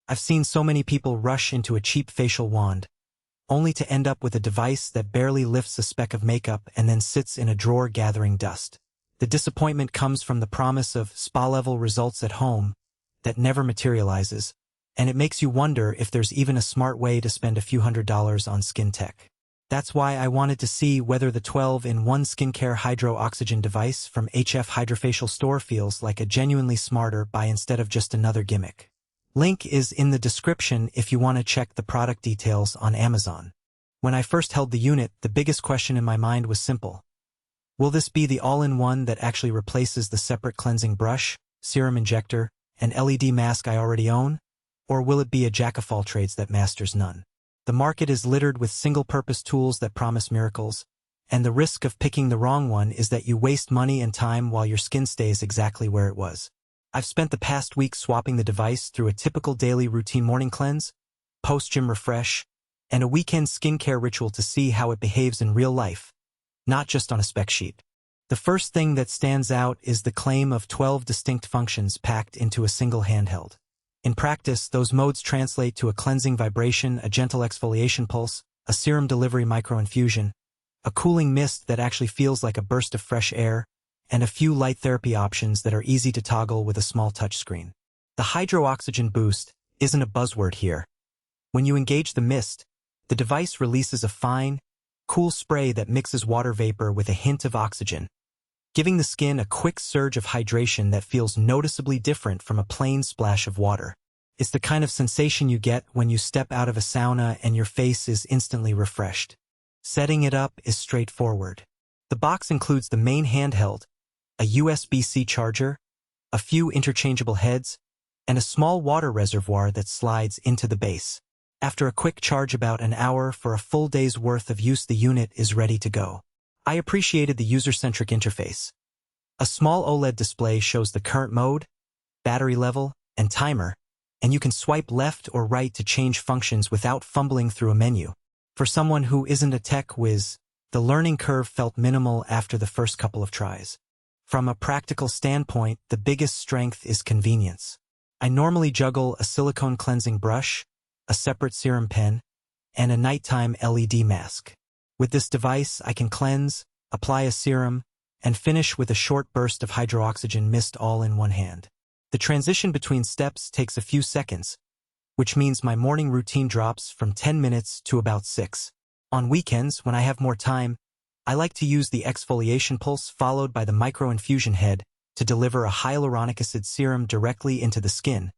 I've seen so many people rush into a cheap facial wand, only to end up with a device that barely lifts a speck of makeup and then sits in a drawer gathering dust. The disappointment comes from the promise of spa-level results at home that never materializes, and it makes you wonder if there's even a smart way to spend a few $100s on skin tech. That's why I wanted to see whether the 12-in-1 skincare hydro oxygen device from HF Hydrofacial Store feels like a genuinely smarter buy instead of just another gimmick. Link is in the description if you want to check the product details on Amazon. When I first held the unit, the biggest question in my mind was simple. Will this be the all-in-one that actually replaces the separate cleansing brush, serum injector, and LED mask I already own? Or will it be a jack-of-all-trades that masters none? The market is littered with single-purpose tools that promise miracles, and the risk of picking the wrong one is that you waste money and time while your skin stays exactly where it was. I've spent the past week swapping the device through a typical daily routine morning cleanse, post-gym refresh, and a weekend skincare ritual to see how it behaves in real life, not just on a spec sheet. The first thing that stands out is the claim of 12 distinct functions packed into a single handheld. In practice, those modes translate to a cleansing vibration, a gentle exfoliation pulse, a serum delivery microinfusion, a cooling mist that actually feels like a burst of fresh air, and a few light therapy options that are easy to toggle with a small touchscreen. The Hydro Oxygen Boost isn't a buzzword here. When you engage the mist, the device releases a fine, cool spray that mixes water vapor with a hint of oxygen, giving the skin a quick surge of hydration that feels noticeably different from a plain splash of water. It's the kind of sensation you get when you step out of a sauna and your face is instantly refreshed. Setting it up is straightforward. The box includes the main handheld, a USB-C charger, a few interchangeable heads, and a small water reservoir that slides into the base. After a quick charge about an hour for a full day's worth of use, the unit is ready to go. I appreciated the user-centric interface. A small OLED display shows the current mode, battery level, and timer, and you can swipe left or right to change functions without fumbling through a menu. For someone who isn't a tech whiz, the learning curve felt minimal after the first couple of tries. From a practical standpoint, the biggest strength is convenience. I normally juggle a silicone cleansing brush, a separate serum pen, and a nighttime LED mask. With this device, I can cleanse, apply a serum, and finish with a short burst of hydrooxygen mist all in one hand. The transition between steps takes a few seconds, which means my morning routine drops from 10 minutes to about 6. On weekends, when I have more time, I like to use the exfoliation pulse followed by the microinfusion head to deliver a hyaluronic acid serum directly into the skin,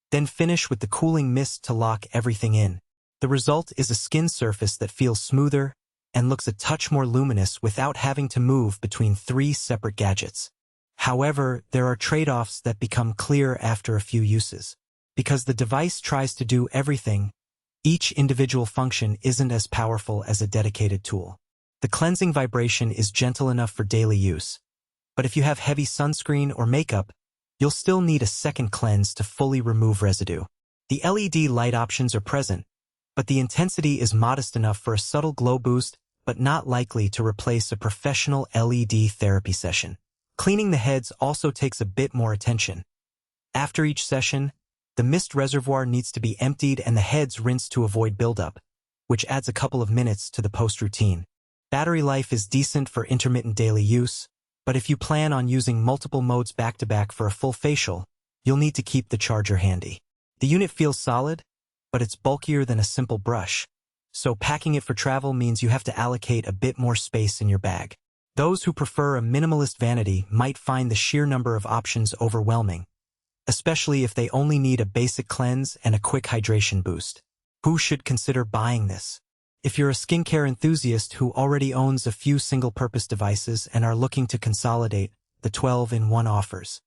then finish with the cooling mist to lock everything in. The result is a skin surface that feels smoother and looks a touch more luminous without having to move between 3 separate gadgets. However, there are trade-offs that become clear after a few uses. Because the device tries to do everything, each individual function isn't as powerful as a dedicated tool. The cleansing vibration is gentle enough for daily use, but if you have heavy sunscreen or makeup, you'll still need a second cleanse to fully remove residue. The LED light options are present, but the intensity is modest enough for a subtle glow boost, but not likely to replace a professional LED therapy session. Cleaning the heads also takes a bit more attention. After each session, the mist reservoir needs to be emptied and the heads rinsed to avoid buildup, which adds a couple of minutes to the post-routine. Battery life is decent for intermittent daily use, but if you plan on using multiple modes back-to-back for a full facial, you'll need to keep the charger handy. The unit feels solid, but it's bulkier than a simple brush, so packing it for travel means you have to allocate a bit more space in your bag. Those who prefer a minimalist vanity might find the sheer number of options overwhelming, especially if they only need a basic cleanse and a quick hydration boost. Who should consider buying this? If you're a skincare enthusiast who already owns a few single-purpose devices and are looking to consolidate, the 12-in-1 offers